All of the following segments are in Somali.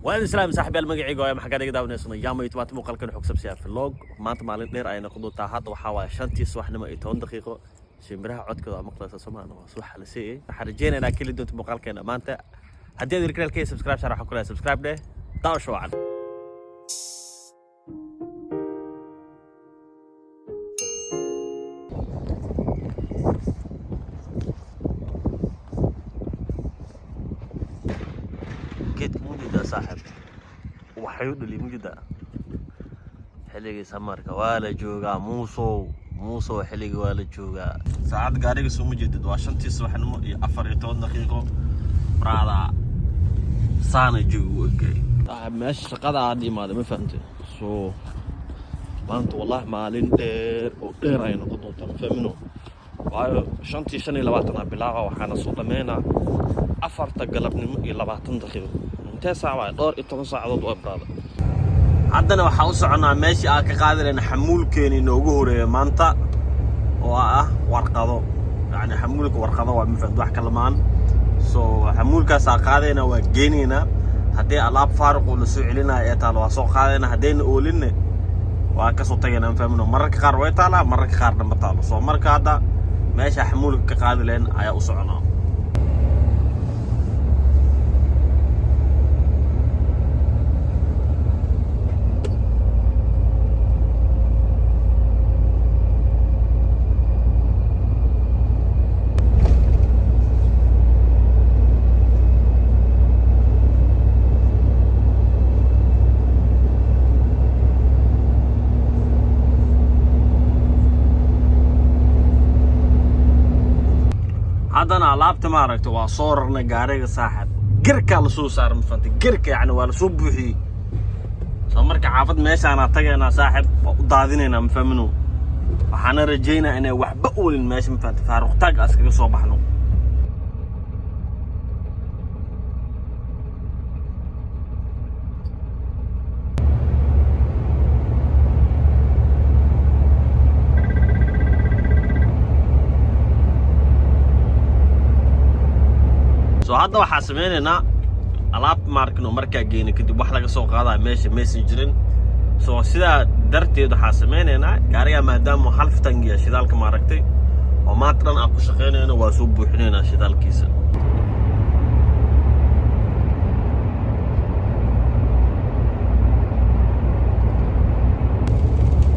وأنا سلام صاحبي المقعي قوي محقا دقدا ونسنا ياما يتبات مقال كان حكسب سيا في اللوج ما أنت مالين دير أين قدو تاهات وحاوا شانتي سواحنا ما يتون دقيقة شمبرها عد كذا مقلة سمعنا وصوح على سي حرجينا أنا كل دوت مقال كان ما أنت هدي ذكر الكيس سبسكرايب شرح كلها سبسكرايب ده طاو شو عن كيت موجودة صاحب وحيود اللي موجودة حلقي سمرك ولا جوجا موسو حلقي ولا جوجا ساعات قاريق سو مجدد واشنتي صبح نمو أفريتون دقيقة برادا سانا جوجو اوكي ماشي شقada aan imaado ma fahamtay soo maanta wallahi maalin dheer ay noqon doontaa ma fahmino waayo 5:25 bilaaqa waxaana soo dhameynaa 4 galabnimo iyo 20 daqiiqo intee saac waa dhowr iyo 10 saacadood oo ibraada haddana waxa u soconaa meeshii aan ka qaadayna xamuulkeeni inoogu horeeyay maanta oo ah warqado yani xamuulka warqado waa ma fahamtay wax kala maan soo xamuulkaas aan qaadayna waa geenina haddii alaab faaruq oo la soo celinaayo ee taalo waa soo qaadayna haddayna oolinne waa ka soo tagayna aan fahmino mararka qaar way taalaa mararka qaarna ma taalo soo marka hadda meesha xamuulka ka qaadi leen ayaa u soconaa haddana alaabta ma aragto waa soo rarnay gaariga saaxib girka la soo saaray ma fahantay girka yani waa la soo buuxiyay soo marka xaafad meeshaana tagaynaa saaxib u daadinaynaa ma fahmino waxaana rajaynaa inay waxba oolin meesha ma fahantay faaruq taag askaga soo baxno hadda waxaa sameynayna alaab markano markaa geeyna kadib wax laga soo qaadaa meesha maysan jirin soo sidaa darteed waxaa sameynayna gaariga maadaama half tangiya shidaalka ma aragtay oo maanta dhan aan ku shaqeynayno waa soo buuxinaynaa shidaalkiisa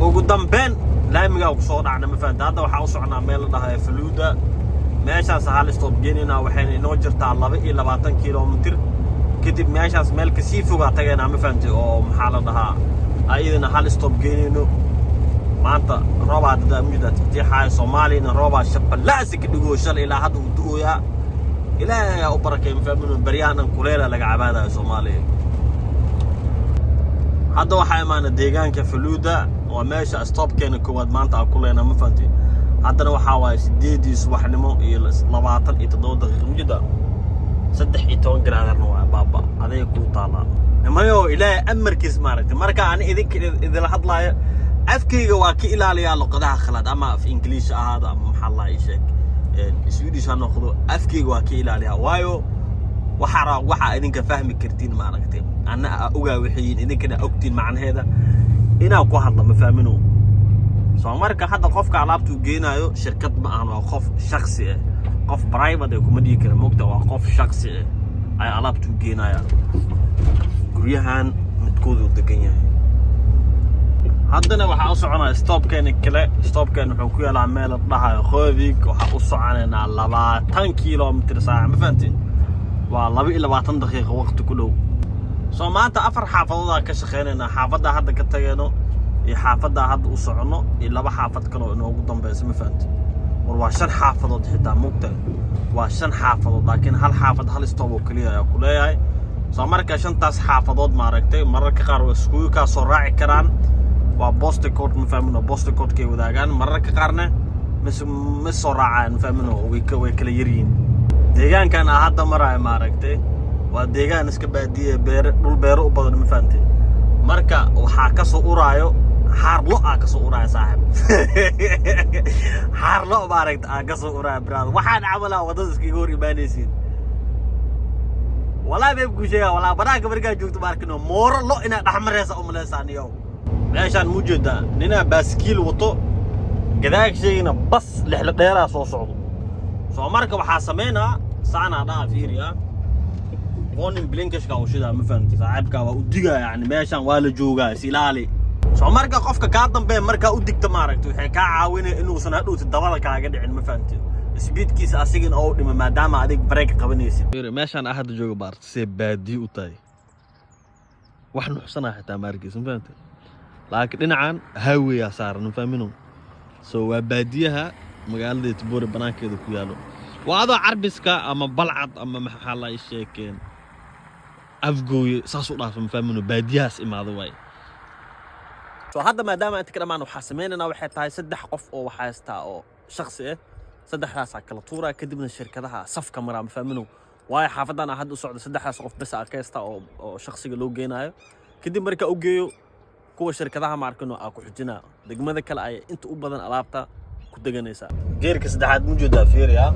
ugu dambeyn laamigaa ku soo dhacna ma fahamta hadda waxaa u soconaa meel la dhahayo faluuda meeshaas hal stop geenina waxayna inoo jirtaa 22 kilomitir kadib meeshaas meel ka sii fogaa tagaynaa ma fahamtay oo maxaa la dhahaa ayadana hal stop geenino maanta roobaa dada mudda tiixay Soomaaliya roobaa shabalaasi ka dhigo shal ilaa hadda uu duuya ilaahay u barakay ma fahmino baryaanan kuleela laga cabaadayo Soomaaliya hadda waxaa imaana deegaanka faluuda oo meesha stop keena koowaad maanta aan kuleena ma fahamtay haddana waxaa waaye 8 subaxnimo iyo 27 daqiiqo mujida 13 graadarna waa baaba adeeg ku taala nimayo ilaahay amarkiis maaragtay marka aan idin hadlaayo afkayga waa ka ilaaliyaa luqadaha khalad ama af English ahaada ama maxaa la sheeg Swedish aan noqdo afkayga waa ka ilaaliyaa waayo waxa idinka fahmi kartiin maaragtay ana ogaa wixii idinkana ogtiin macnaheeda inaa ku hadla ma fahmino soo marka hadda qofka alaabtu geenayo shirkad ma aan waa qof shakhsi ah qof private kuma dhigi karo moogta waa qof shakhsi ah ay alaabtu geenaya guryahan midkoodu degan yahay haddana waxa u soconaa stopkeena kale stopkeena wuxuu ku yaalaa meel la dhahayo Qoovig waxa u soconaynaa 20 kilomitir saac ma fahantiin waa 22 daqiiqo waqti ku dhow soo maanta afar xaafadood ka shaqeynayna xaafadda hadda ka tageyno iyo xaafadda hadda u socono iyo laba xaafad kale oo inoogu dambeeyay ma fahanti war waa 5 xaafadood xitaa mugta waa 5 xaafadood laakiin hal xaafad hal stop oo kaliya ayaa ku leeyahay soo marka 5taas xaafadood ma aragtay mararka qaar way isku ka soo raaci karaan waa post code ma fahmino post code kay wadaagaan mararka qaarna ma soo raacaan fahmino way kala yariin deegaankan hadda maray ma aragtay waa deegaan iska baadiye dhul beero u badan ma fahanti marka waxa ka soo uraayo حارلو أكسو أورا صاحب حارلو بارك أكسو أورا براد واحد عمله وضد كيقول يبانيسين والله بيبقوا شيء والله براك برجع جوت باركنو مور لو إنا أحمر أم لسان يوم عشان موجودة ننا باسكيل وطو كذاك شيءنا بس لحلة ديرة صوصعو سو مركب حاسمينا سانا دا فيريا قولن بلينكش كاو شدا ما فهمتي صاحبك وديغا يعني ميشان waa la joogaa silaalي soo marka qofka ka dambe marka u digta maaragtay waxay ka caawinay inuu san hadhowti dabada kaaga dhicin ma fahamtid speedkiisa asigin oo dhima maadaama adig break qabanaysid meeshan ahad jooga baart si baadi u tahay wax nuxsana xitaa maarkiis ma fahamtid laakiin dhinacan highway saaran fahamino soo waa baadiyaha magaalada Tibori banaankeeda ku yaalo waado carbiska ama balcad ama maxaa la sheekeen afgooy saas u dhaafan fahamino baadiyaas imaado way soo hadda maadaama inta kala maan waxa sameynana waxay tahay saddex qof oo waxa haystaa oo shakhsi ah saddexdaas kala tuura kadibna shirkadaha safka mara ma fahamino way xaafadana hadda u socdo saddexdaas qof bas ka haysta oo shakhsiga loo geenayo kadib marka u geeyo kuwa shirkadaha maarkano ku xujina degmada kale ay inta u badan alaabta ku deganaysa geerka saddexaad muujuda fiiriya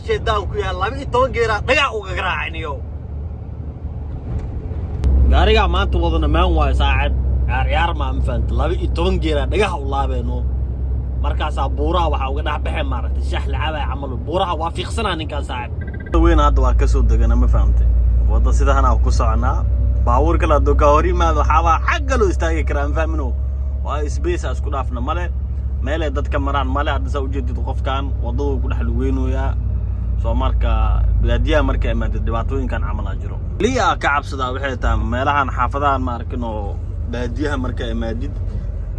شيدان كويا لابي توجيرا دغا uga garaaciniyo gaariga maanta wadana maan waa saacad ciyaar ma anfant laabi 12 geera dhagaha u laabeeno markaas buuraha waxa uga dhaxbaxay maaragtay shax lacaba camal buuraha waa fiiqsanaa ninka saacad weyn hadda waa ka soo degana ma fahamtay wada sidahana ku soconaa baawur kala doga hori ma waxa xagga loo istaagi karaan fahamino waa space isku dhaafna male meel ay dadka maraan male hadda soo jeedid qofkan wadada ku dhaxlu weynooyaa soo marka baadiyaha marka ay maanta dhibaatooyinkan camal jiro liya ka cabsada waxay tahay meelahan xaafadahan ma arkino baadiyaha marka ay maadid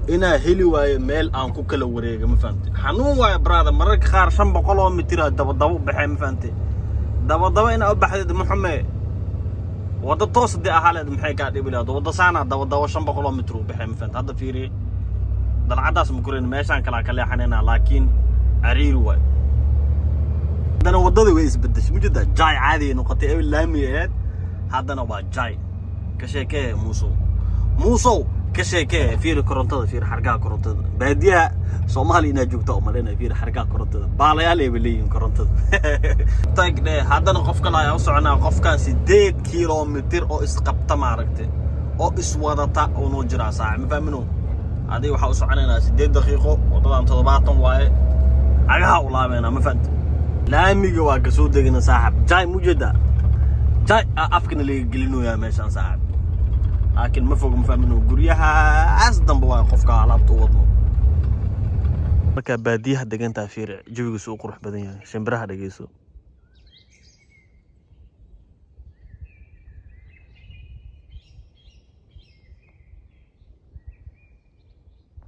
ina heli waayo meel aan ku kala wareega ma fahamtay xanuun waayo brother mararka qaar 500 oo mitir daba baxay ma fahamtay daba ina u baxday muxume wada toosdi ahaleed maxay ka dhibilaad wada saana daba 500 oo mitir u baxay ma fahamtay hadda fiiri dalcadaas ma kurin meeshan kala leexanayna laakiin ariir waayo هذا وضدي ويس بدش مجدا جاي عادي نقطة لاميات هذا نوع جاي كشيكة موسو كشيكة في الكورنتة في حركة كورنتة بعديها صومالي نجوك تأملنا في حركة كورنتة باليالي بليين كورنتة طيب هذا نقف كلا يوصلنا قف كان 6 كيلومتر أو إسقطت معركته أو إسوادة أو نجرا ساعة مفهمينه هذه وحوص علينا 6 دقيقة وطبعا تضبطهم واي عجها والله أنا مفهمت laamiga waa ka soo degna saaxib jay mujada jay afkana la gelino yaa meeshan saaxib laakiin ma fog ma fahmino guriyaha as dambe waa qofka alaabta wadno marka baadiyaha deganta fiir jawiga soo qurux badan yahay shimbiraha dhageyso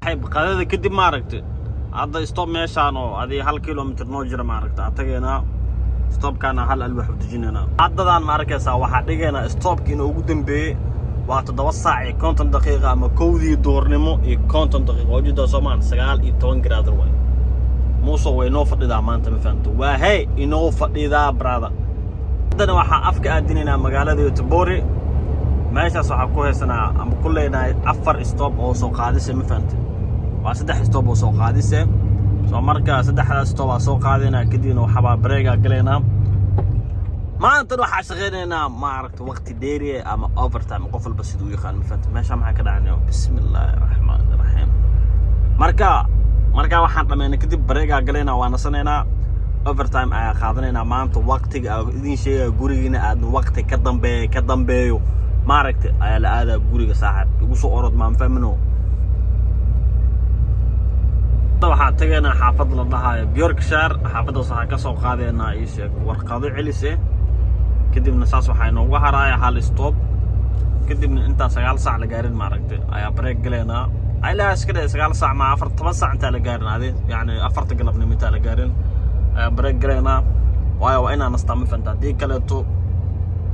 hay qadada kadib ma aragtay هذا ستوب ميشانو هذه 1 كيلومتر نوجر ماركتا تاغينا ستوب كان هل الواح بدجيننا هذا دان ماركيسا waxa dhigeena stopkiina ugu dambeeyay waa 7 saac iyo 50 daqiiqo ama koodii doornimo iyo 50 daqiiqo wajida Soomaan 19 graad way muuso way noo fadhidaa maanta ma fahanto waa hey inoo fadhidaa brother hadana waxa afka aadinayna magaalada Tibori meeshaas waxa ku heesanaa ama kulleynaa 4 stop oo soo qaadisay ma fahanto waa 3 stop oo soo qaadisay soo marka 3 stop oo soo qaadina kadibna waxa breega galeena maanta waxa shaqeynayna ma aragto waqti dheeri ama overtime qof walba sidoo yaqaan ma fahamtay meesha maxaa ka dhacay bismillaahir rahmaanir rahiim marka waxaan dhameynaa kadib breega galeena waa nasanayna overtime ay qaadanayna maanta waqtiga idin sheegay gurigiina aad waqti ka dambeeyo ma aragtay ay la aada guriga saaxib ugu soo orod ma fahmino waxaan tagaynaa xaafad la dhahayo Bjorkshire xaafadaas waxaan ka soo qaadaynaa isheeg warqado celise kadibna saas waxaa inoogu haraaya hal stop kadibna inta 9 saac la gaarin ma aragtay ayaa break galeena ay la iska 9 saac ma 14 saac inta la gaarin adee yani 4 galabnimo inta la gaarin break galeena waayo inaan nastama fanta hadii kale to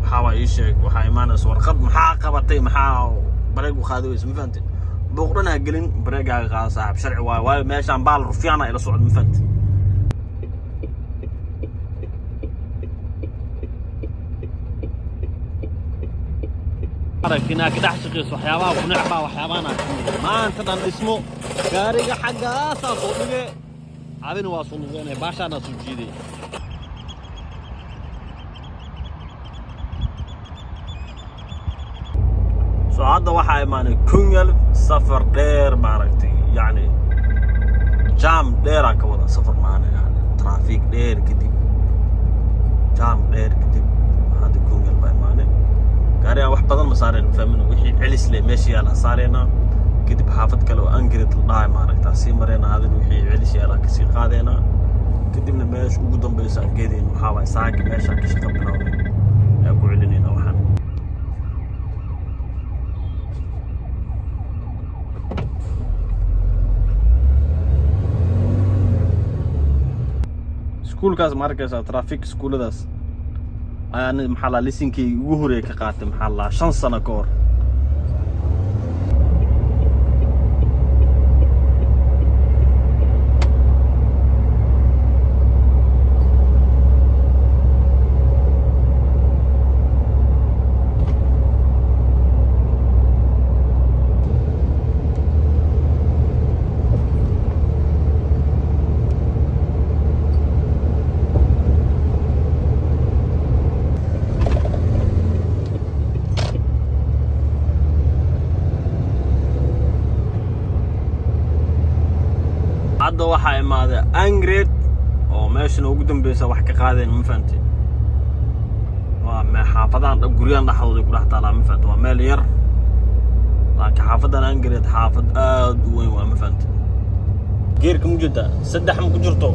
waxa waa isheeg waxa imaanayso warqad maxaa qabatay maxaa بريق وخاذوا اسم فهمت بوقرنا قلين بريق على صاحب شرعي واي ماشي عم بال رفيعنا الى صعود مفهمت هنا كده حشقيس وحيابا ونعبا وحيابانا ما انت دان اسمه غاريغا حقا صوتيه عادين واصل وين باشا انا سجيدي سو هذا waxa imaanay kungal safar dheer maaragtay yani jam dheer ka wada safar maana yani traffic dheer kadib jam dheer kadib hada kungal ba imaanay gaari wax badan ma saareen fahmin wixii celis leh meeshii aan saareenaa kadib xaafad kale oo angrid la dhaay maaragtay si mareena hadin wixii celis yaala ka sii qaadeena kadibna meesha ugu dambaysa geedeen waxa way saaki meesha ka shaqo bilowday ay ku celinayna waxaan iskuulkaas markaysa traffic iskuuladaas ayaan maxaa la liinkii ugu horeeyay ka qaatay maxaa la 5 sano ka hor hadda waxa imaada angrid oo meeshan ugu dambeeyay wax ka qaadeen ma fahantii waa ma xaafadan guriyaan dhaxdooda ku dhaxtaa ma fahantii waa meel yar laakiin xaafadan angrid xaafad aad u weyn waa ma fahantii geerka mujada saddex ma ku jirto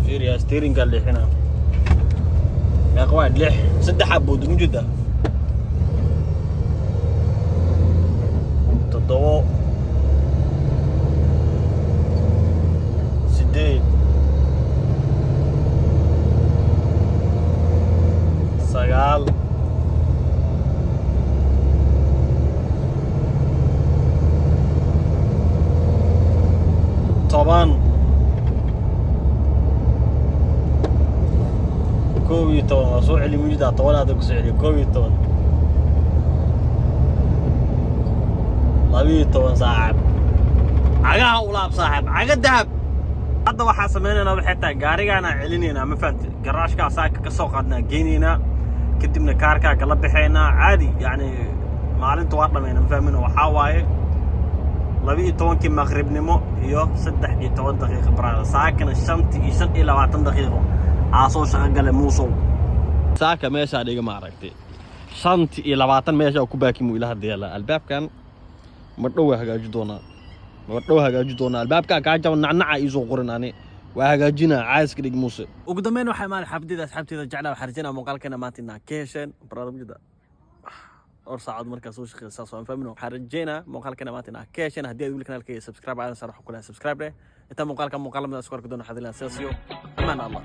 fiiriya steeringa leexina ya qawaad leex saddex abood mujada toddobo sagaal toban koob iyo toban waa soo celi mujida toban aad ku soo celi koob iyo toban laba iyo toban saac cagaha u laab saaxib caga dahab hadda waxa sameynayna waxay tahay gaarigaana celinayna ma fahanti garaashka saaka ka soo qaadna geynayna kadibna kaarka kala bixayna caadi yani maalinta waa dhameeyna ma fahmin waxa waaye 12 maghribnimo iyo 13 daqiiqo baraada saakana 5:25 daqiiqo aasoo shaqo gale muusow saaka meesha dhiga ma aragtay 5:20 meesha ku baaki mu ilaha deela albaabkan ma dhow hagaaji doona wadhow hagaaji doona albaabka ka jaban nacnaca iso qoranani waa hagaajina caaska dhig muuse ugu dambeyn waxa maal xabdida asxaabteeda jeclaa xarjina muuqaalkana maantina keeshan barnaamijda or saacad marka soo shaqeysa soo fahmino xarjina muuqaalkana maantina keeshan hadii aad wili kanaalka subscribe aan sarax ku leeyahay subscribe inta muuqaalka soo korka doona xadilaa sasiyo amaan allah